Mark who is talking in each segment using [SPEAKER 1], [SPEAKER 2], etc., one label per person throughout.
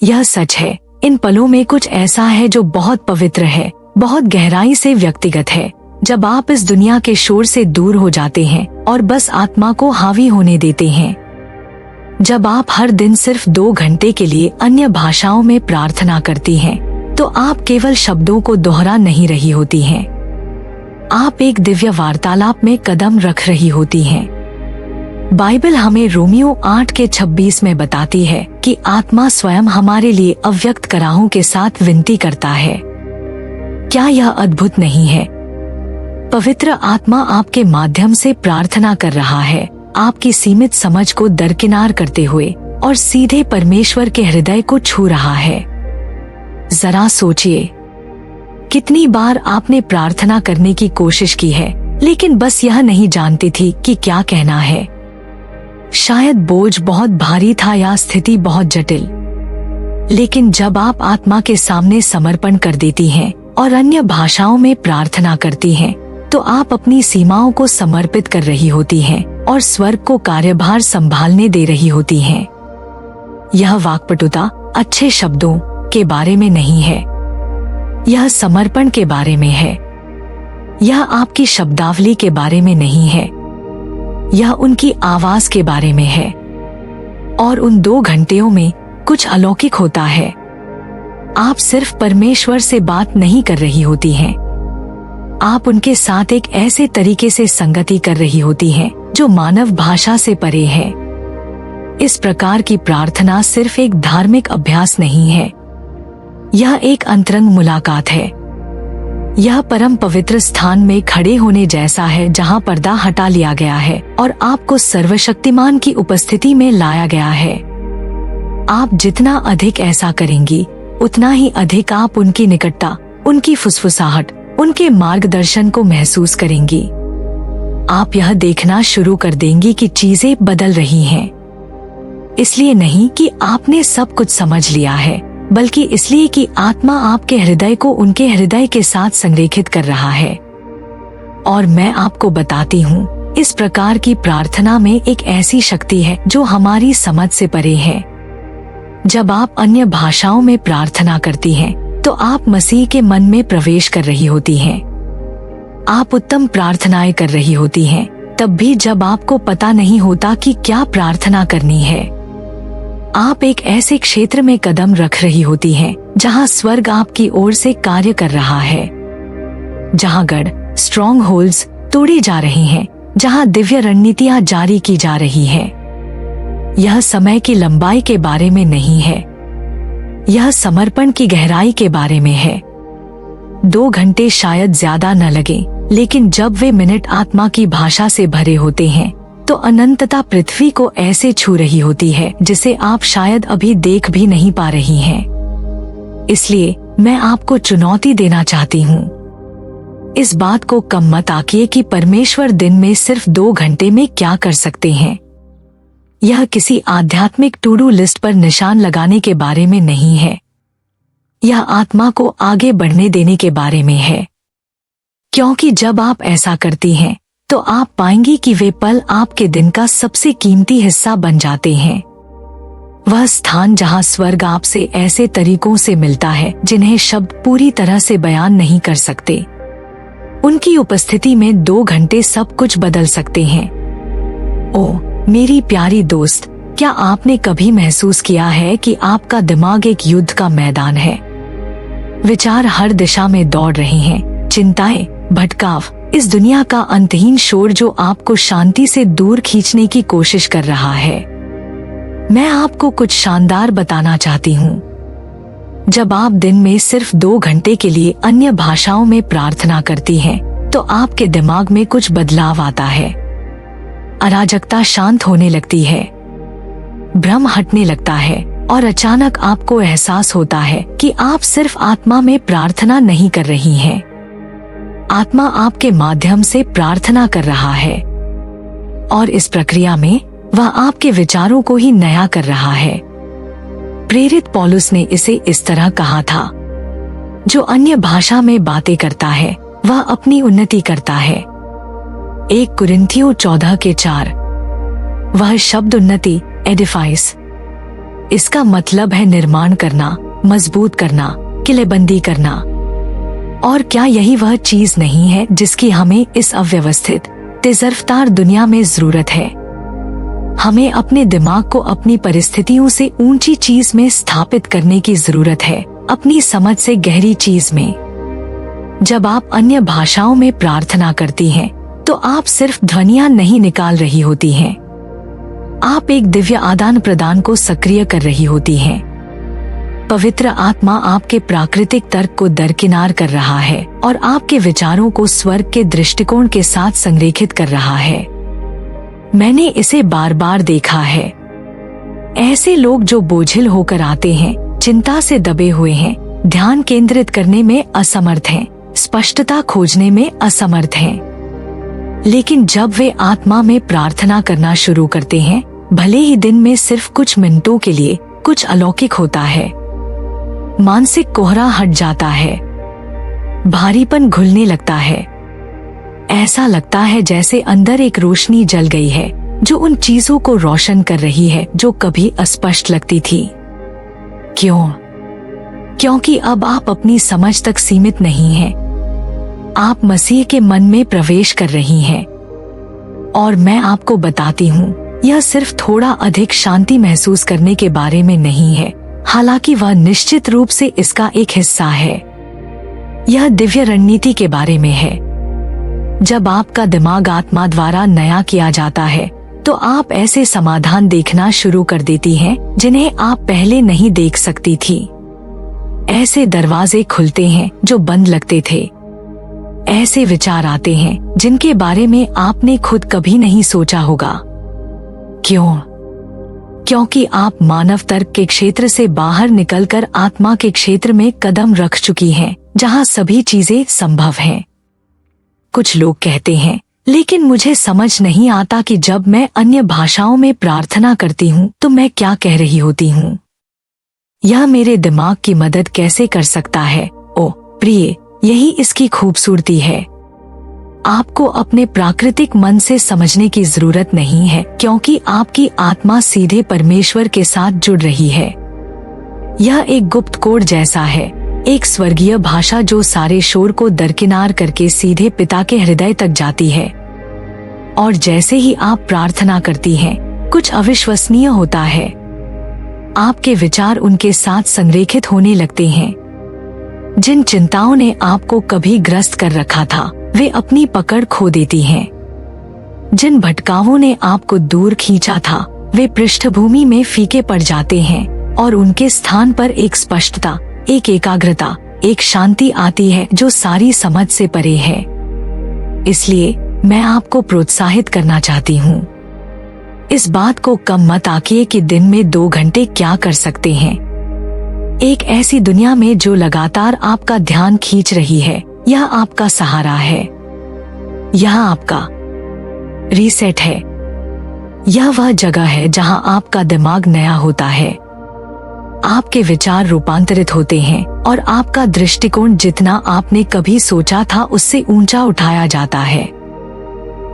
[SPEAKER 1] यह सच है, इन पलों में कुछ ऐसा है जो बहुत पवित्र है, बहुत गहराई से व्यक्तिगत है। जब आप इस दुनिया के शोर से दूर हो जाते हैं और बस आत्मा को हावी होने देते हैं। जब आप हर दिन सिर्फ 2 घंटे के लिए अन्य भाषाओं में प्रार्थना करती हैं, तो आप केवल शब्दों को दोहरा नहीं रही होती हैं। आप एक दिव्य वार्तालाप में कदम रख रही होती हैं। बाइबल हमें रोमियो 8:26 में बताती है कि आत्मा स्वयं हमारे लिए अव्यक्त कराहों के साथ विनती करता है। क्या यह अद्भुत नहीं है? पवित्र आत्मा आपके माध्यम से प्रार्थना कर रहा है, आपकी सीमित समझ को दरकिनार करते हुए और सीधे परमेश्वर के हृदय को छू रहा है। जरा सोचिए, कितनी बार आपने प्रार्थना करने की कोशिश की है, लेकिन बस यह नहीं जानती थी कि क्या कहना है। शायद बोझ बहुत भारी था या स्थिति बहुत जटिल। लेकिन जब आप आत्मा के सामने समर्पण कर देती हैं और अन्य भाषाओं में प्रार्थना करती हैं, तो आप अपनी सीमाओं को समर्पित कर रही होती हैं और स्वर्ग को कार्यभार संभालने दे रही होती हैं। यह वाक्पटुता अच्छे शब्दों के बारे में नहीं है, यह समर्पण के बारे में है। यह आपकी शब्दावली के बारे में नहीं है, यह उनकी आवाज के बारे में है। और उन 2 घंटियों में कुछ अलौकिक होता है। आप सिर्फ परमेश्वर से बात नहीं कर रही होती हैं, आप उनके साथ एक ऐसे तरीके से संगति कर रही होती हैं जो मानव भाषा से परे है। इस प्रकार की प्रार्थना सिर्फ एक धार्मिक अभ्यास नहीं है, यह एक अंतरंग मुलाकात है। यह परम पवित्र स्थान में खड़े होने जैसा है, जहां पर्दा हटा लिया गया है और आपको सर्वशक्तिमान की उपस्थिति में लाया गया है। आप जितना अधिक ऐसा करेंगी, उतना ही अधिक आप उनकी निकटता, उनकी फुसफुसाहट, उनके मार्गदर्शन को महसूस करेंगी। आप यह देखना शुरू कर देंगी कि चीजें बदल रही हैं। इसलिए नहीं कि आपने सब कुछ समझ लिया है, बल्कि इसलिए कि आत्मा आपके हृदय को उनके हृदय के साथ संरेखित कर रहा है। और मैं आपको बताती हूँ, इस प्रकार की प्रार्थना में एक ऐसी शक्ति है जो हमारी समझ से परे है। जब आप अन्य भाषाओं में प्रार्थना करती हैं, तो आप मसीह के मन में प्रवेश कर रही होती हैं। आप उत्तम प्रार्थनाएं कर रही होती हैं, तब भी जब आपको पता नहीं होता कि क्या प्रार्थना करनी है। आप एक ऐसे क्षेत्र में कदम रख रही होती हैं जहां स्वर्ग आपकी ओर से कार्य कर रहा है, जहां गढ़ स्ट्रॉन्ग होल्ड्स तोड़ी जा रही हैं, जहां दिव्य रणनीतियां जारी की जा रही हैं। यह समय की लंबाई के बारे में नहीं है, यह समर्पण की गहराई के बारे में है। 2 घंटे शायद ज्यादा न लगे, लेकिन जब वे मिनट आत्मा की भाषा से भरे होते हैं, तो अनंतता पृथ्वी को ऐसे छू रही होती है जिसे आप शायद अभी देख भी नहीं पा रही हैं। इसलिए मैं आपको चुनौती देना चाहती हूँ। इस बात को कम मत आंकिए कि परमेश्वर दिन में सिर्फ 2 घंटे में क्या कर सकते हैं। यह किसी आध्यात्मिक टू डू लिस्ट पर निशान लगाने के बारे में नहीं है, यह आत्मा को आगे बढ़ने देने के बारे में है। क्योंकि जब आप ऐसा करती हैं, तो आप पाएंगी कि वे पल आपके दिन का सबसे कीमती हिस्सा बन जाते हैं। वह स्थान जहां स्वर्ग आपसे ऐसे तरीकों से मिलता है जिन्हें शब्द पूरी तरह से बयान नहीं कर सकते। उनकी उपस्थिति में 2 घंटे सब कुछ बदल सकते हैं। ओह मेरी प्यारी दोस्त, क्या आपने कभी महसूस किया है कि आपका दिमाग एक युद्ध का मैदान है? विचार हर दिशा में दौड़ रहे हैं, चिंताएं, भटकाव, इस दुनिया का अंतहीन शोर जो आपको शांति से दूर खींचने की कोशिश कर रहा है। मैं आपको कुछ शानदार बताना चाहती हूँ। जब आप दिन में सिर्फ 2 घंटे के लिए अन्य भाषाओं में प्रार्थना करती हैं, तो आपके दिमाग में कुछ बदलाव आता है। अराजकता शांत होने लगती है, भ्रम हटने लगता है और अचानक आपको एहसास होता है कि आप सिर्फ आत्मा में प्रार्थना नहीं कर रही हैं। आत्मा आपके माध्यम से प्रार्थना कर रहा है और इस प्रक्रिया में वह आपके विचारों को ही नया कर रहा है। प्रेरित पौलुस ने इसे इस तरह कहा था, जो अन्य भाषा में बातें करता है वह अपनी उन्नति करता है। 1 कुरिन्थियों 14:4। वह शब्द उन्नति, एडिफाइस, इसका मतलब है निर्माण करना, मजबूत करना, किलेबंदी करना। और क्या यही वह चीज नहीं है जिसकी हमें इस अव्यवस्थित तेजरफ्तार दुनिया में जरूरत है? हमें अपने दिमाग को अपनी परिस्थितियों से ऊंची चीज में स्थापित करने की जरूरत है, अपनी समझ से गहरी चीज में। जब आप अन्य भाषाओं में प्रार्थना करती हैं, तो आप सिर्फ ध्वनियां नहीं निकाल रही होती हैं, आप एक दिव्य आदान प्रदान को सक्रिय कर रही होती हैं। पवित्र आत्मा आपके प्राकृतिक तर्क को दरकिनार कर रहा है और आपके विचारों को स्वर्ग के दृष्टिकोण के साथ संरेखित कर रहा है। मैंने इसे बार बार देखा है। ऐसे लोग जो बोझिल होकर आते हैं, चिंता से दबे हुए हैं, ध्यान केंद्रित करने में असमर्थ हैं, स्पष्टता खोजने में असमर्थ हैं। लेकिन जब वे आत्मा में प्रार्थना करना शुरू करते हैं, भले ही दिन में सिर्फ कुछ मिनटों के लिए, कुछ अलौकिक होता है। मानसिक कोहरा हट जाता है, भारीपन घुलने लगता है। ऐसा लगता है जैसे अंदर एक रोशनी जल गई है जो उन चीजों को रोशन कर रही है जो कभी अस्पष्ट लगती थी। क्यों? क्योंकि अब आप अपनी समझ तक सीमित नहीं हैं। आप मसीह के मन में प्रवेश कर रही हैं। और मैं आपको बताती हूँ, यह सिर्फ थोड़ा अधिक शांति महसूस करने के बारे में नहीं है, हालांकि वह निश्चित रूप से इसका एक हिस्सा है। यह दिव्य रणनीति के बारे में है। जब आपका दिमाग आत्मा द्वारा नया किया जाता है, तो आप ऐसे समाधान देखना शुरू कर देती हैं जिन्हें आप पहले नहीं देख सकती थी। ऐसे दरवाजे खुलते हैं जो बंद लगते थे। ऐसे विचार आते हैं जिनके बारे में आपने खुद कभी नहीं सोचा होगा। क्यों? क्योंकि आप मानव तर्क के क्षेत्र से बाहर निकलकर आत्मा के क्षेत्र में कदम रख चुकी हैं, जहां सभी चीजें संभव हैं। कुछ लोग कहते हैं, लेकिन मुझे समझ नहीं आता कि जब मैं अन्य भाषाओं में प्रार्थना करती हूँ तो मैं क्या कह रही होती हूँ। यह मेरे दिमाग की मदद कैसे कर सकता है? ओ प्रिय, यही इसकी खूबसूरती है। आपको अपने प्राकृतिक मन से समझने की जरूरत नहीं है, क्योंकि आपकी आत्मा सीधे परमेश्वर के साथ जुड़ रही है। यह एक गुप्त कोड जैसा है, एक स्वर्गीय भाषा जो सारे शोर को दरकिनार करके सीधे पिता के हृदय तक जाती है। और जैसे ही आप प्रार्थना करती हैं, कुछ अविश्वसनीय होता है। आपके विचार उनके साथ संरेखित होने लगते हैं। जिन चिंताओं ने आपको कभी ग्रस्त कर रखा था, वे अपनी पकड़ खो देती हैं। जिन भटकावों ने आपको दूर खींचा था, वे पृष्ठभूमि में फीके पड़ जाते हैं और उनके स्थान पर एक स्पष्टता, एक एकाग्रता, एक शांति आती है जो सारी समझ से परे है। इसलिए मैं आपको प्रोत्साहित करना चाहती हूँ, इस बात को कम मत आंकिए कि दिन में 2 घंटे क्या कर सकते हैं। एक ऐसी दुनिया में जो लगातार आपका ध्यान खींच रही है, यह आपका सहारा है। यह आपका रीसेट है। यह वह जगह है जहां आपका दिमाग नया होता है। आपके विचार रूपांतरित होते हैं और आपका दृष्टिकोण जितना आपने कभी सोचा था उससे ऊंचा उठाया जाता है।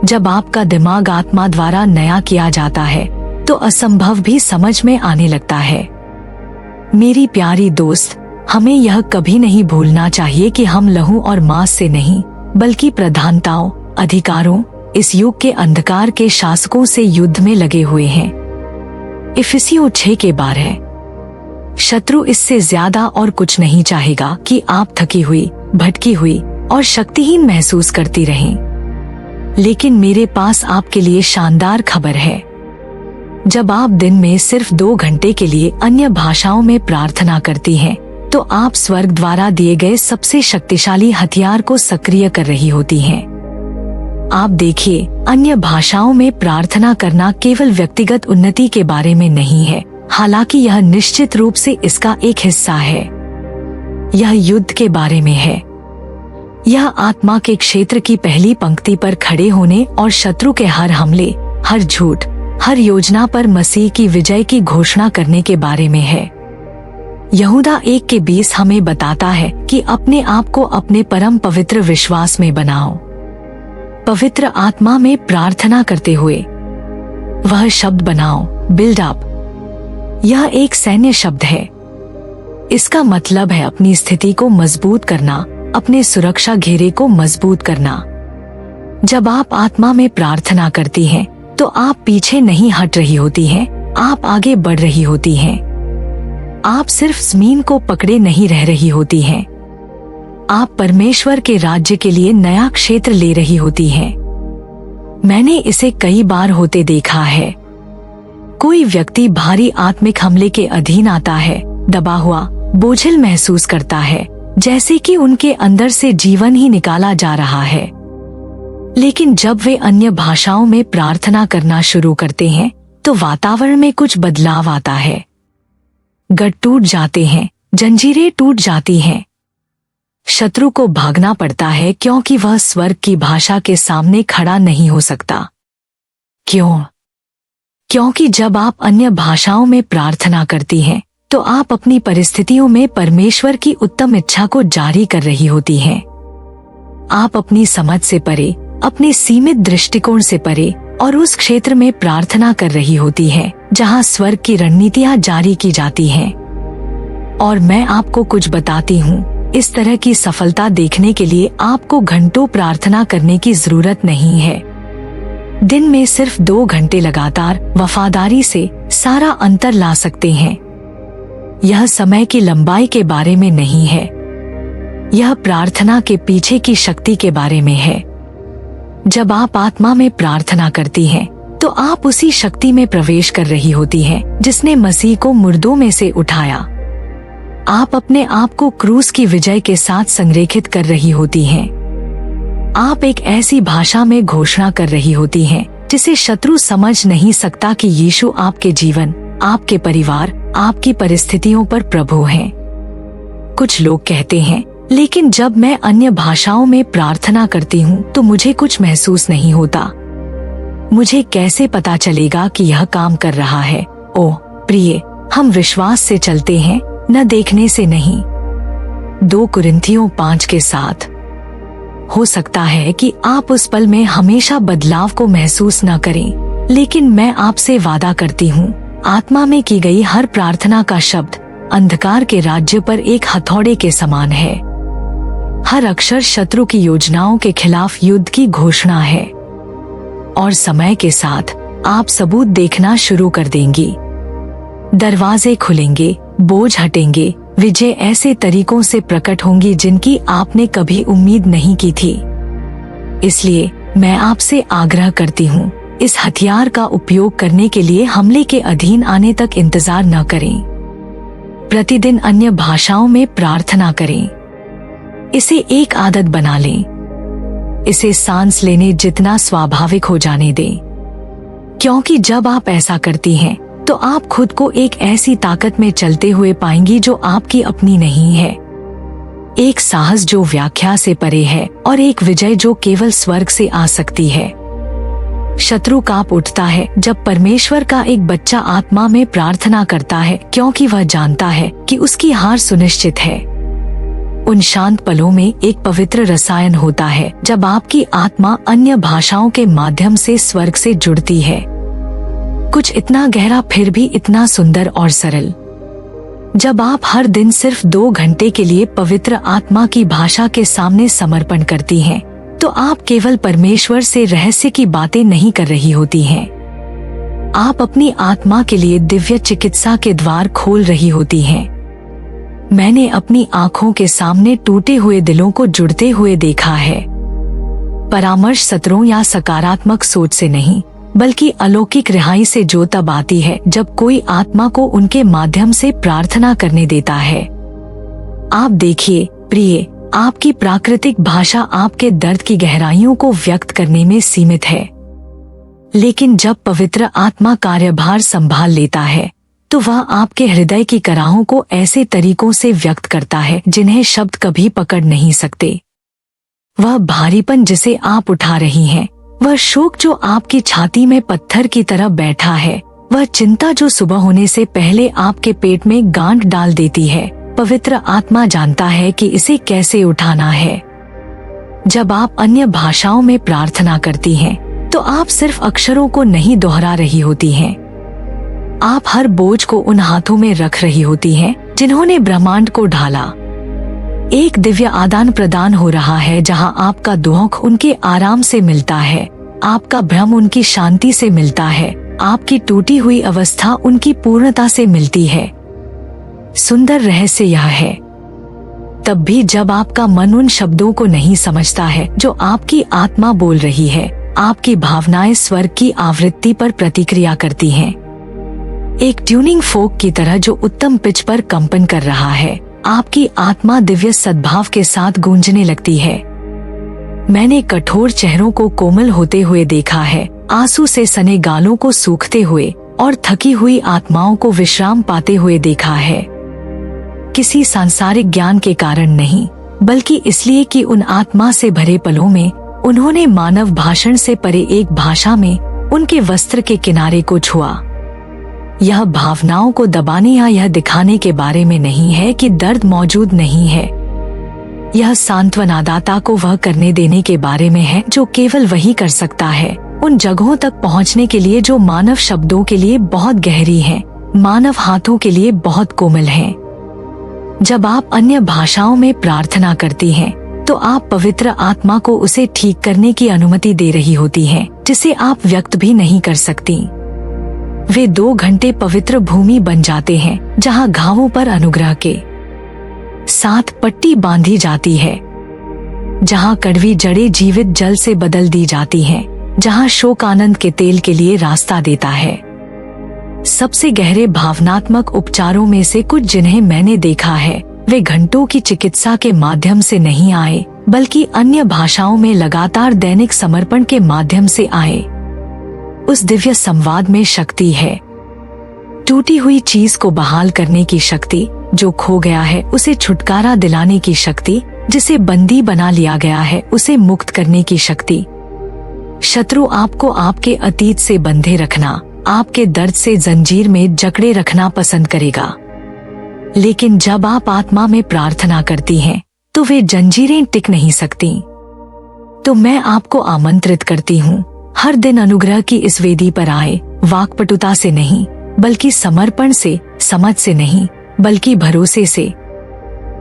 [SPEAKER 1] जब आपका दिमाग आत्मा द्वारा नया किया जाता है, तो असंभव भी समझ में आने लगता है। मेरी प्यारी दोस्त, हमें यह कभी नहीं भूलना चाहिए कि हम लहू और मांस से नहीं, बल्कि प्रधानताओं, अधिकारों, इस युग के अंधकार के शासकों से युद्ध में लगे हुए हैं। इफिसियों 6:12। शत्रु इससे ज्यादा और कुछ नहीं चाहेगा कि आप थकी हुई, भटकी हुई और शक्तिहीन महसूस करती रहें। लेकिन मेरे पास आपके लिए शानदार खबर है। जब आप दिन में सिर्फ 2 घंटे के लिए अन्य भाषाओं में प्रार्थना करती हैं, तो आप स्वर्ग द्वारा दिए गए सबसे शक्तिशाली हथियार को सक्रिय कर रही होती हैं। आप देखिए, अन्य भाषाओं में प्रार्थना करना केवल व्यक्तिगत उन्नति के बारे में नहीं है, हालांकि यह निश्चित रूप से इसका एक हिस्सा है। यह युद्ध के बारे में है। यह आत्मा के क्षेत्र की पहली पंक्ति पर खड़े होने और शत्रु के हर हमले, हर झूठ, हर योजना पर मसीह की विजय की घोषणा करने के बारे में है। यहूदा 1:20 हमें बताता है कि अपने आप को अपने परम पवित्र विश्वास में बनाओ, पवित्र आत्मा में प्रार्थना करते हुए। वह शब्द बनाओ, बिल्ड अप। यह एक सैन्य शब्द है। इसका मतलब है अपनी स्थिति को मजबूत करना, अपने सुरक्षा घेरे को मजबूत करना। जब आप आत्मा में प्रार्थना करती हैं, तो आप पीछे नहीं हट रही होती हैं, आप आगे बढ़ रही होती हैं। आप सिर्फ जमीन को पकड़े नहीं रह रही होती हैं, आप परमेश्वर के राज्य के लिए नया क्षेत्र ले रही होती हैं। मैंने इसे कई बार होते देखा है। कोई व्यक्ति भारी आत्मिक हमले के अधीन आता है, दबा हुआ, बोझिल महसूस करता है, जैसे कि उनके अंदर से जीवन ही निकाला जा रहा है। लेकिन जब वे अन्य भाषाओं में प्रार्थना करना शुरू करते हैं, तो वातावरण में कुछ बदलाव आता है। गढ़ टूट जाते हैं, जंजीरें टूट जाती हैं। शत्रु को भागना पड़ता है क्योंकि वह स्वर्ग की भाषा के सामने खड़ा नहीं हो सकता। क्यों? क्योंकि जब आप अन्य भाषाओं में प्रार्थना करती हैं, तो आप अपनी परिस्थितियों में परमेश्वर की उत्तम इच्छा को जारी कर रही होती हैं। आप अपनी समझ से परे, अपने सीमित दृष्टिकोण से परे और उस क्षेत्र में प्रार्थना कर रही होती हैं जहां स्वर्ग की रणनीतियां जारी की जाती हैं। और मैं आपको कुछ बताती हूँ, इस तरह की सफलता देखने के लिए आपको घंटों प्रार्थना करने की जरूरत नहीं है। दिन में सिर्फ 2 घंटे लगातार वफादारी से सारा अंतर ला सकते हैं। यह समय की लंबाई के बारे में नहीं है, यह प्रार्थना के पीछे की शक्ति के बारे में है। जब आप आत्मा में प्रार्थना करती हैं, तो आप उसी शक्ति में प्रवेश कर रही होती हैं जिसने मसीह को मुर्दों में से उठाया। आप अपने आप को क्रूस की विजय के साथ संरेखित कर रही होती हैं। आप एक ऐसी भाषा में घोषणा कर रही होती हैं जिसे शत्रु समझ नहीं सकता कि यीशु आपके जीवन, आपके परिवार, आपकी परिस्थितियों पर प्रभु हैं। कुछ लोग कहते हैं, लेकिन जब मैं अन्य भाषाओं में प्रार्थना करती हूँ तो मुझे कुछ महसूस नहीं होता। मुझे कैसे पता चलेगा कि यह काम कर रहा है? ओह प्रिय, हम विश्वास से चलते हैं, न देखने से नहीं। 2 कुरिन्थियों 5:7। हो सकता है कि आप उस पल में हमेशा बदलाव को महसूस न करें, लेकिन मैं आपसे वादा करती हूँ, आत्मा में की गई हर प्रार्थना का शब्द अंधकार के राज्य पर एक हथौड़े के समान है। हर अक्षर शत्रु की योजनाओं के खिलाफ युद्ध की घोषणा है। और समय के साथ आप सबूत देखना शुरू कर देंगी। दरवाजे खुलेंगे, बोझ हटेंगे, विजय ऐसे तरीकों से प्रकट होंगी जिनकी आपने कभी उम्मीद नहीं की थी। इसलिए मैं आपसे आग्रह करती हूँ, इस हथियार का उपयोग करने के लिए हमले के अधीन आने तक इंतजार न करें। प्रतिदिन अन्य भाषाओं में प्रार्थना करें। इसे एक आदत बना लें। इसे सांस लेने जितना स्वाभाविक हो जाने दें, क्योंकि जब आप ऐसा करती हैं, तो आप खुद को एक ऐसी ताकत में चलते हुए पाएंगी जो आपकी अपनी नहीं है। एक साहस जो व्याख्या से परे है और एक विजय जो केवल स्वर्ग से आ सकती है। शत्रु कांप उठता है जब परमेश्वर का एक बच्चा आत्मा में प्रार्थना करता है, क्योंकि वह जानता है कि उसकी हार सुनिश्चित है। उन शांत पलों में एक पवित्र रसायन होता है जब आपकी आत्मा अन्य भाषाओं के माध्यम से स्वर्ग से जुड़ती है। कुछ इतना गहरा फिर भी इतना सुंदर और सरल। जब आप हर दिन सिर्फ 2 घंटे के लिए पवित्र आत्मा की भाषा के सामने समर्पण करती हैं, तो आप केवल परमेश्वर से रहस्य की बातें नहीं कर रही होती हैं। आप अपनी आत्मा के लिए दिव्य चिकित्सा के द्वार खोल रही होती हैं। मैंने अपनी आंखों के सामने टूटे हुए दिलों को जुड़ते हुए देखा है। परामर्श सत्रों या सकारात्मक सोच से नहीं, बल्कि अलौकिक रिहाई से जो तब आती है जब कोई आत्मा को उनके माध्यम से प्रार्थना करने देता है। आप देखिए प्रिय, आपकी प्राकृतिक भाषा आपके दर्द की गहराइयों को व्यक्त करने में सीमित है, लेकिन जब पवित्र आत्मा कार्यभार संभाल लेता है, तो वह आपके हृदय की कराहों को ऐसे तरीकों से व्यक्त करता है जिन्हें शब्द कभी पकड़ नहीं सकते। वह भारीपन जिसे आप उठा रही हैं, वह शोक जो आपकी छाती में पत्थर की तरह बैठा है, वह चिंता जो सुबह होने से पहले आपके पेट में गांठ डाल देती है, पवित्र आत्मा जानता है कि इसे कैसे उठाना है। जब आप अन्य भाषाओं में प्रार्थना करती हैं, तो आप सिर्फ अक्षरों को नहीं दोहरा रही होती हैं, आप हर बोझ को उन हाथों में रख रही होती हैं जिन्होंने ब्रह्मांड को ढाला। एक दिव्य आदान प्रदान हो रहा है जहां आपका दुख उनके आराम से मिलता है, आपका भ्रम उनकी शांति से मिलता है, आपकी टूटी हुई अवस्था उनकी पूर्णता से मिलती है। सुंदर रहस्य यह है, तब भी जब आपका मन उन शब्दों को नहीं समझता है जो आपकी आत्मा बोल रही है, आपकी भावनाएं स्वर की आवृत्ति पर प्रतिक्रिया करती हैं। एक ट्यूनिंग फोक की तरह जो उत्तम पिच पर कंपन कर रहा है, आपकी आत्मा दिव्य सद्भाव के साथ गूंजने लगती है। मैंने कठोर चेहरों को कोमल होते हुए देखा है, आंसू से सने गालों को सूखते हुए और थकी हुई आत्माओं को विश्राम पाते हुए देखा है। किसी सांसारिक ज्ञान के कारण नहीं, बल्कि इसलिए कि उन आत्मा से भरे पलों में उन्होंने मानव भाषण से परे एक भाषा में उनके वस्त्र के किनारे को छुआ। यह भावनाओं को दबाने या यह दिखाने के बारे में नहीं है कि दर्द मौजूद नहीं है। यह सांत्वनादाता को वह करने देने के बारे में है जो केवल वही कर सकता है, उन जगहों तक पहुंचने के लिए जो मानव शब्दों के लिए बहुत गहरी हैं, मानव हाथों के लिए बहुत कोमल हैं। जब आप अन्य भाषाओं में प्रार्थना करती हैं, तो आप पवित्र आत्मा को उसे ठीक करने की अनुमति दे रही होती हैं, जिसे आप व्यक्त भी नहीं कर सकती। वे 2 घंटे पवित्र भूमि बन जाते हैं जहां घावों पर अनुग्रह के साथ पट्टी बांधी जाती है, जहां कड़वी जड़ें जीवित जल से बदल दी जाती हैं, जहां शोक आनंद के तेल के लिए रास्ता देता है। सबसे गहरे भावनात्मक उपचारों में से कुछ जिन्हें मैंने देखा है, वे घंटों की चिकित्सा के माध्यम से नहीं आए, बल्कि अन्य भाषाओं में लगातार दैनिक समर्पण के माध्यम से आए। उस दिव्य संवाद में शक्ति है, टूटी हुई चीज को बहाल करने की शक्ति, जो खो गया है उसे छुटकारा दिलाने की शक्ति, जिसे बंदी बना लिया गया है उसे मुक्त करने की शक्ति। शत्रु आपको आपके अतीत से बंधे रखना, आपके दर्द से जंजीर में जकड़े रखना पसंद करेगा, लेकिन जब आप आत्मा में प्रार्थना करती हैं, तो वे जंजीरें टिक नहीं सकती। तो मैं आपको आमंत्रित करती हूँ, हर दिन अनुग्रह की इस वेदी पर आए, वाक्पटुता से नहीं बल्कि समर्पण से, समझ से नहीं बल्कि भरोसे से।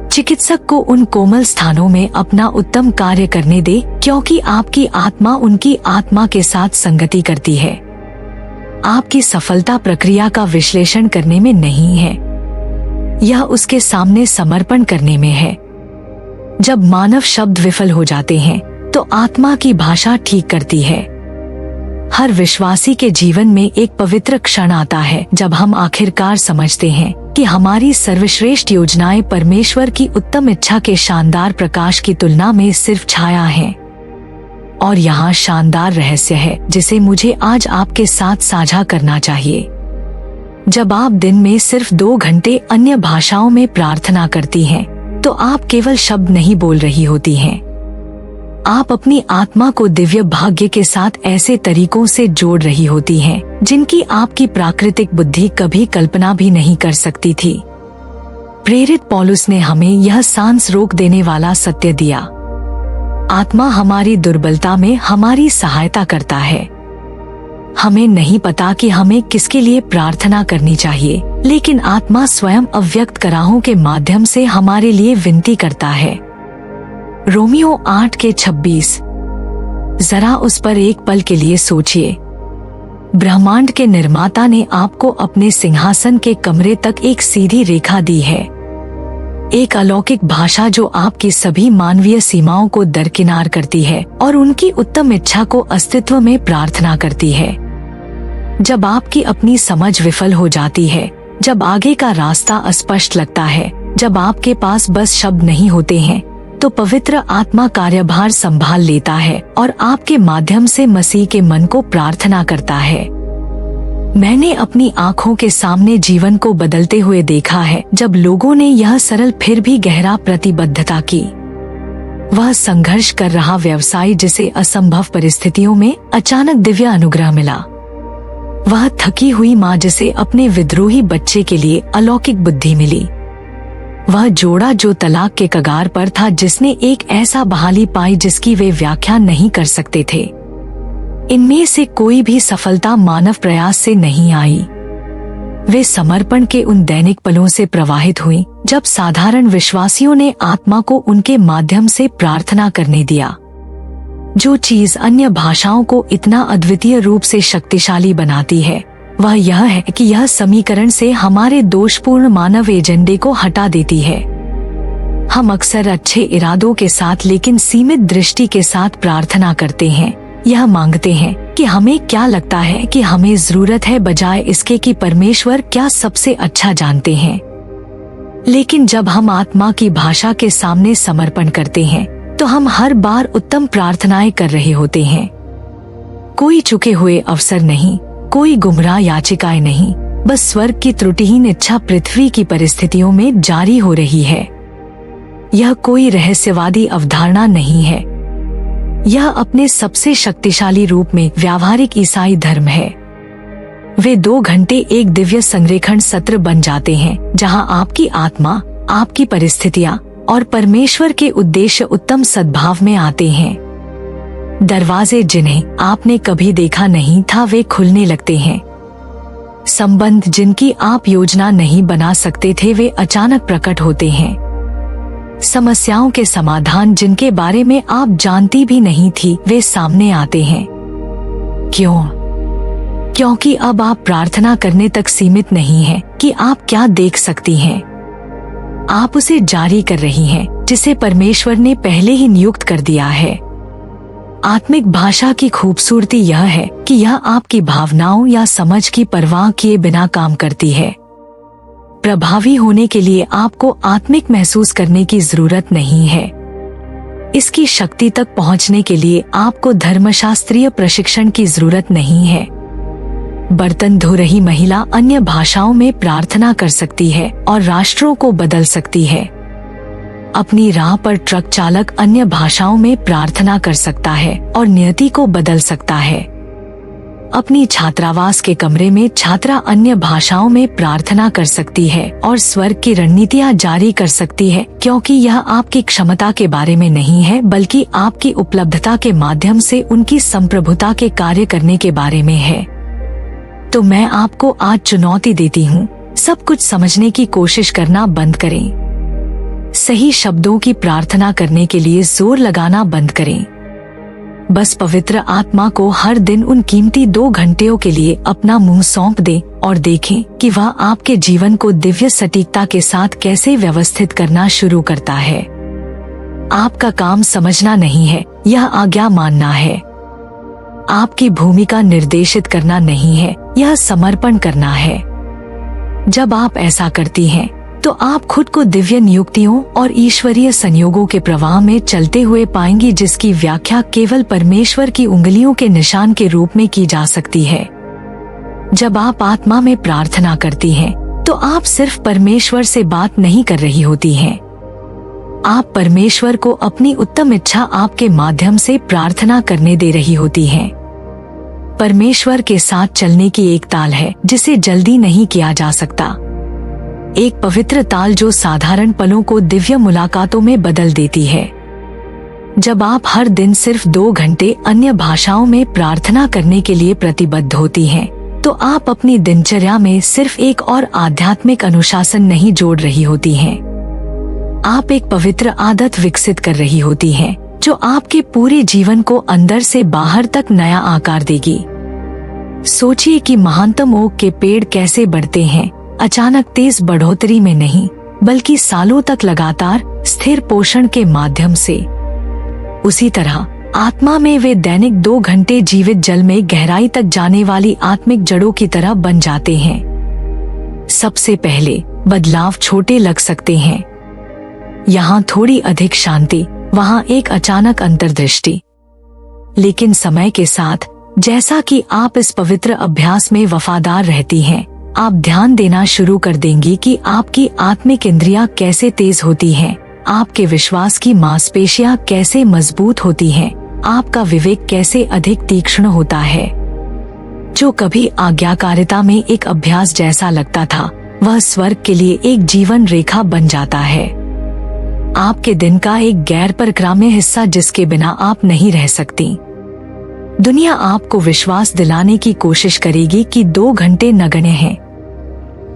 [SPEAKER 1] चिकित्सक को उन कोमल स्थानों में अपना उत्तम कार्य करने दे, क्योंकि आपकी आत्मा उनकी आत्मा के साथ संगति करती है। आपकी सफलता प्रक्रिया का विश्लेषण करने में नहीं है, यह उसके सामने समर्पण करने में है। जब मानव शब्द विफल हो जाते हैं, तो आत्मा की भाषा ठीक करती है। हर विश्वासी के जीवन में एक पवित्र क्षण आता है जब हम आखिरकार समझते हैं कि हमारी सर्वश्रेष्ठ योजनाएं परमेश्वर की उत्तम इच्छा के शानदार प्रकाश की तुलना में सिर्फ छाया हैं। और यहाँ शानदार रहस्य है जिसे मुझे आज आपके साथ साझा करना चाहिए। जब आप दिन में सिर्फ 2 घंटे अन्य भाषाओं में प्रार्थना करती हैं, तो आप केवल शब्द नहीं बोल रही होती हैं। आप अपनी आत्मा को दिव्य भाग्य के साथ ऐसे तरीकों से जोड़ रही होती हैं, जिनकी आपकी प्राकृतिक बुद्धि कभी कल्पना भी नहीं कर सकती थी। प्रेरित पौलुस ने हमें यह सांस रोक देने वाला सत्य दिया। आत्मा हमारी दुर्बलता में हमारी सहायता करता है। हमें नहीं पता कि हमें किसके लिए प्रार्थना करनी चाहिए, लेकिन आत्मा स्वयं अव्यक्त कराहों के माध्यम से हमारे लिए विनती करता है। रोमियो 8:26। जरा उस पर एक पल के लिए सोचिए। ब्रह्मांड के निर्माता ने आपको अपने सिंहासन के कमरे तक एक सीधी रेखा दी है, एक अलौकिक भाषा जो आपकी सभी मानवीय सीमाओं को दरकिनार करती है और उनकी उत्तम इच्छा को अस्तित्व में प्रार्थना करती है। जब आपकी अपनी समझ विफल हो जाती है, जब आगे का रास्ता अस्पष्ट लगता है, जब आपके पास बस शब्द नहीं होते हैं, तो पवित्र आत्मा कार्यभार संभाल लेता है और आपके माध्यम से मसीह के मन को प्रार्थना करता है। मैंने अपनी आँखों के सामने जीवन को बदलते हुए देखा है जब लोगों ने यह सरल फिर भी गहरा प्रतिबद्धता की। वह संघर्ष कर रहा व्यवसाय जिसे असंभव परिस्थितियों में अचानक दिव्य अनुग्रह मिला। वह थकी हुई माँ जिसे अपने विद्रोही बच्चे के लिए अलौकिक बुद्धि मिली। वह जोड़ा जो तलाक के कगार पर था जिसने एक ऐसा बहाली पाई जिसकी वे व्याख्या नहीं कर सकते थे। इनमें से कोई भी सफलता मानव प्रयास से नहीं आई। वे समर्पण के उन दैनिक पलों से प्रवाहित हुई जब साधारण विश्वासियों ने आत्मा को उनके माध्यम से प्रार्थना करने दिया। जो चीज अन्य भाषाओं को इतना अद्वितीय रूप से शक्तिशाली बनाती है वह यह है कि यह समीकरण से हमारे दोषपूर्ण मानव एजेंडे को हटा देती है। हम अक्सर अच्छे इरादों के साथ लेकिन सीमित दृष्टि के साथ प्रार्थना करते हैं। यह मांगते हैं कि हमें क्या लगता है कि हमें जरूरत है, बजाय इसके कि परमेश्वर क्या सबसे अच्छा जानते हैं। लेकिन जब हम आत्मा की भाषा के सामने समर्पण करते हैं तो हम हर बार उत्तम प्रार्थनाएं कर रहे होते हैं। कोई चुके हुए अवसर नहीं, कोई गुमराह याचिकाएं नहीं, बस स्वर्ग की त्रुटिहीन इच्छा पृथ्वी की परिस्थितियों में जारी हो रही है। यह कोई रहस्यवादी अवधारणा नहीं है, यह अपने सबसे शक्तिशाली रूप में व्यावहारिक ईसाई धर्म है। वे 2 घंटे एक दिव्य संरेखण सत्र बन जाते हैं जहां आपकी आत्मा, आपकी परिस्थितियां और परमेश्वर के उद्देश्य उत्तम सद्भाव में आते हैं। दरवाजे जिन्हें आपने कभी देखा नहीं था वे खुलने लगते हैं। संबंध जिनकी आप योजना नहीं बना सकते थे वे अचानक प्रकट होते हैं। समस्याओं के समाधान जिनके बारे में आप जानती भी नहीं थी वे सामने आते हैं। क्यों? क्योंकि अब आप प्रार्थना करने तक सीमित नहीं हैं कि आप क्या देख सकती हैं। आप उसे जारी कर रही हैं जिसे परमेश्वर ने पहले ही नियुक्त कर दिया है। आत्मिक भाषा की खूबसूरती यह है कि यह आपकी भावनाओं या समझ की परवाह किए बिना काम करती है। प्रभावी होने के लिए आपको आत्मिक महसूस करने की जरूरत नहीं है। इसकी शक्ति तक पहुंचने के लिए आपको धर्मशास्त्रीय प्रशिक्षण की जरूरत नहीं है। बर्तन धो रही महिला अन्य भाषाओं में प्रार्थना कर सकती है और राष्ट्रों को बदल सकती है। अपनी राह पर ट्रक चालक अन्य भाषाओं में प्रार्थना कर सकता है और नियति को बदल सकता है। अपनी छात्रावास के कमरे में छात्रा अन्य भाषाओं में प्रार्थना कर सकती है और स्वर्ग की रणनीतियां जारी कर सकती है, क्योंकि यह आपकी क्षमता के बारे में नहीं है बल्कि आपकी उपलब्धता के माध्यम से उनकी संप्रभुता के कार्य करने के बारे में है। तो मैं आपको आज चुनौती देती हूँ, सब कुछ समझने की कोशिश करना बंद करें। सही शब्दों की प्रार्थना करने के लिए जोर लगाना बंद करें। बस पवित्र आत्मा को हर दिन उन कीमती 2 घंटों के लिए अपना मुंह सौंप दें और देखें कि वह आपके जीवन को दिव्य सटीकता के साथ कैसे व्यवस्थित करना शुरू करता है। आपका काम समझना नहीं है, यह आज्ञा मानना है। आपकी भूमिका निर्देशित करना नहीं है, यह समर्पण करना है। जब आप ऐसा करती हैं, तो आप खुद को दिव्य नियुक्तियों और ईश्वरीय संयोगों के प्रवाह में चलते हुए पाएंगी, जिसकी व्याख्या केवल परमेश्वर की उंगलियों के निशान के रूप में की जा सकती है। जब आप आत्मा में प्रार्थना करती हैं, तो आप सिर्फ परमेश्वर से बात नहीं कर रही होती हैं। आप परमेश्वर को अपनी उत्तम इच्छा आपके माध्यम से प्रार्थना करने दे रही होती हैं। परमेश्वर के साथ चलने की एक ताल है जिसे जल्दी नहीं किया जा सकता। एक पवित्र ताल जो साधारण पलों को दिव्य मुलाकातों में बदल देती है। जब आप हर दिन सिर्फ 2 घंटे अन्य भाषाओं में प्रार्थना करने के लिए प्रतिबद्ध होती हैं, तो आप अपनी दिनचर्या में सिर्फ एक और आध्यात्मिक अनुशासन नहीं जोड़ रही होती हैं। आप एक पवित्र आदत विकसित कर रही होती हैं, जो आपके पूरे जीवन को अंदर से बाहर तक नया आकार देगी। सोचिए कि महानतम ओक के पेड़ कैसे बढ़ते हैं, अचानक तेज बढ़ोतरी में नहीं, बल्कि सालों तक लगातार स्थिर पोषण के माध्यम से। उसी तरह आत्मा में वे दैनिक 2 घंटे जीवित जल में गहराई तक जाने वाली आत्मिक जड़ों की तरह बन जाते हैं। सबसे पहले बदलाव छोटे लग सकते हैं। यहाँ थोड़ी अधिक शांति, वहाँ एक अचानक अंतर्दृष्टि। लेकिन समय के साथ, जैसा कि आप इस पवित्र अभ्यास में वफादार रहती हैं, आप ध्यान देना शुरू कर देंगी कि आपकी आत्मिक इंद्रियां कैसे तेज होती हैं, आपके विश्वास की मांसपेशियां कैसे मजबूत होती हैं, आपका विवेक कैसे अधिक तीक्ष्ण होता है। जो कभी आज्ञाकारिता में एक अभ्यास जैसा लगता था, वह स्वर्ग के लिए एक जीवन रेखा बन जाता है। आपके दिन का एक गैर परक्राम्य हिस्सा जिसके बिना आप नहीं रह सकती। दुनिया आपको विश्वास दिलाने की कोशिश करेगी कि 2 घंटे नगण्य हैं,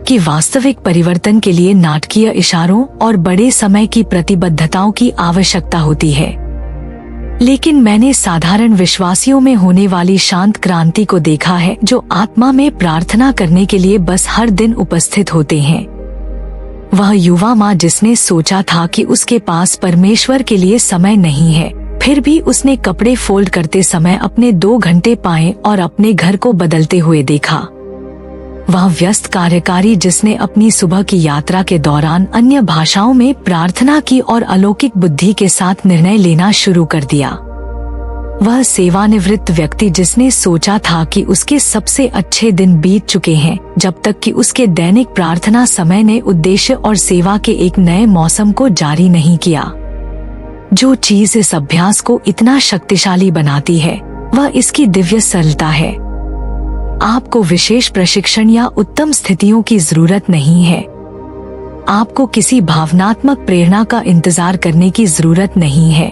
[SPEAKER 1] कि वास्तविक परिवर्तन के लिए नाटकीय इशारों और बड़े समय की प्रतिबद्धताओं की आवश्यकता होती है। लेकिन मैंने साधारण विश्वासियों में होने वाली शांत क्रांति को देखा है, जो आत्मा में प्रार्थना करने के लिए बस हर दिन उपस्थित होते हैं। वह युवा माँ जिसने सोचा था कि उसके पास परमेश्वर के लिए समय नहीं है, फिर भी उसने कपड़े फोल्ड करते समय अपने 2 घंटे पाए और अपने घर को बदलते हुए देखा। वह व्यस्त कार्यकारी जिसने अपनी सुबह की यात्रा के दौरान अन्य भाषाओं में प्रार्थना की और अलौकिक बुद्धि के साथ निर्णय लेना शुरू कर दिया। वह सेवानिवृत्त व्यक्ति जिसने सोचा था कि उसके सबसे अच्छे दिन बीत चुके हैं, जब तक कि उसके दैनिक प्रार्थना समय ने उद्देश्य और सेवा के एक नए मौसम को जारी नहीं किया। जो चीज इस अभ्यास को इतना शक्तिशाली बनाती है, वह इसकी दिव्य सरलता है। आपको विशेष प्रशिक्षण या उत्तम स्थितियों की जरूरत नहीं है। आपको किसी भावनात्मक प्रेरणा का इंतजार करने की जरूरत नहीं है।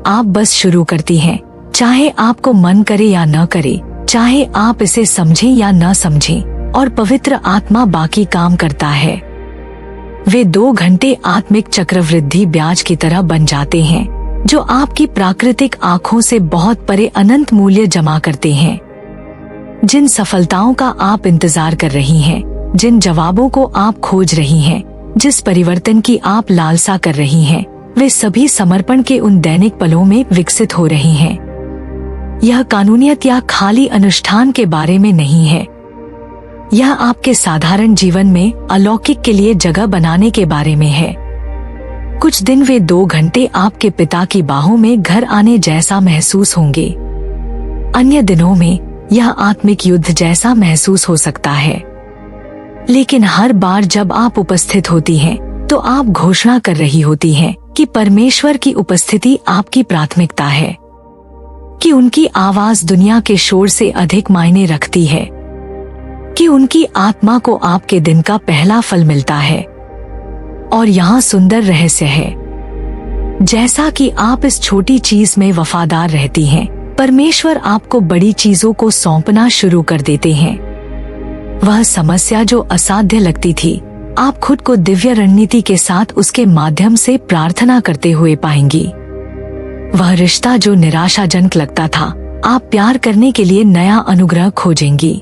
[SPEAKER 1] आप बस शुरू करती हैं, चाहे आपको मन करे या न करे, चाहे आप इसे समझें या न समझें, और पवित्र आत्मा बाकी काम करता है। वे 2 घंटे आत्मिक चक्रवृद्धि ब्याज की तरह बन जाते हैं, जो आपकी प्राकृतिक आँखों से बहुत परे अनंत मूल्य जमा करते हैं। जिन सफलताओं का आप इंतजार कर रही हैं, जिन जवाबों को आप खोज रही हैं, जिस परिवर्तन की आप लालसा कर रही हैं, वे सभी समर्पण के उन दैनिक पलों में विकसित हो रही हैं। यह कानूनियत या खाली अनुष्ठान के बारे में नहीं है। यह आपके साधारण जीवन में अलौकिक के लिए जगह बनाने के बारे में है। कुछ दिन वे 2 घंटे आपके पिता की बाहों में घर आने जैसा महसूस होंगे। अन्य दिनों में यह आत्मिक युद्ध जैसा महसूस हो सकता है। लेकिन हर बार जब आप उपस्थित होती हैं, तो आप घोषणा कर रही होती हैं कि परमेश्वर की उपस्थिति आपकी प्राथमिकता है, कि उनकी आवाज दुनिया के शोर से अधिक मायने रखती है, कि उनकी आत्मा को आपके दिन का पहला फल मिलता है। और यहाँ सुंदर रहस्य है, जैसा कि आप इस छोटी चीज में वफादार रहती हैं, परमेश्वर आपको बड़ी चीजों को सौंपना शुरू कर देते हैं। वह समस्या जो असाध्य लगती थी, आप खुद को दिव्य रणनीति के साथ उसके माध्यम से प्रार्थना करते हुए पाएंगी। वह रिश्ता जो निराशाजनक लगता था, आप प्यार करने के लिए नया अनुग्रह खोजेंगी।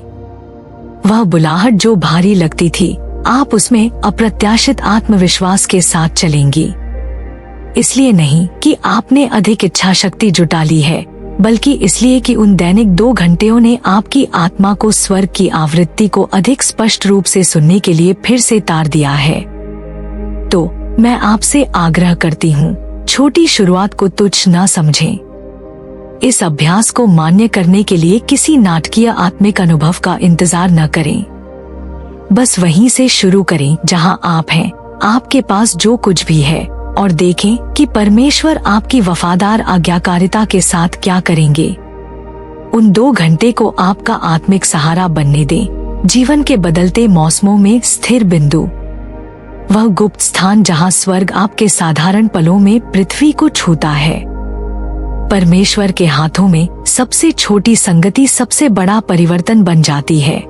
[SPEAKER 1] वह बुलाहट जो भारी लगती थी, आप उसमें अप्रत्याशित आत्मविश्वास के साथ चलेंगी। इसलिए नहीं कि आपने अधिक इच्छा शक्ति जुटा ली है, बल्कि इसलिए कि उन दैनिक 2 घंटेों ने आपकी आत्मा को स्वर्ग की आवृत्ति को अधिक स्पष्ट रूप से सुनने के लिए फिर से तार दिया है। तो मैं आपसे आग्रह करती हूँ, छोटी शुरुआत को तुच्छ न समझें। इस अभ्यास को मान्य करने के लिए किसी नाटकीय आत्मिक अनुभव का इंतजार न करें। बस वहीं से शुरू करें जहां आप हैं, आपके पास जो कुछ भी है, और देखें कि परमेश्वर आपकी वफादार आज्ञाकारिता के साथ क्या करेंगे। उन 2 घंटे को आपका आत्मिक सहारा बनने दें, जीवन के बदलते मौसमों में स्थिर बिंदु। वह गुप्त स्थान जहां स्वर्ग आपके साधारण पलों में पृथ्वी को छूता है। परमेश्वर के हाथों में सबसे छोटी संगति सबसे बड़ा परिवर्तन बन जाती है।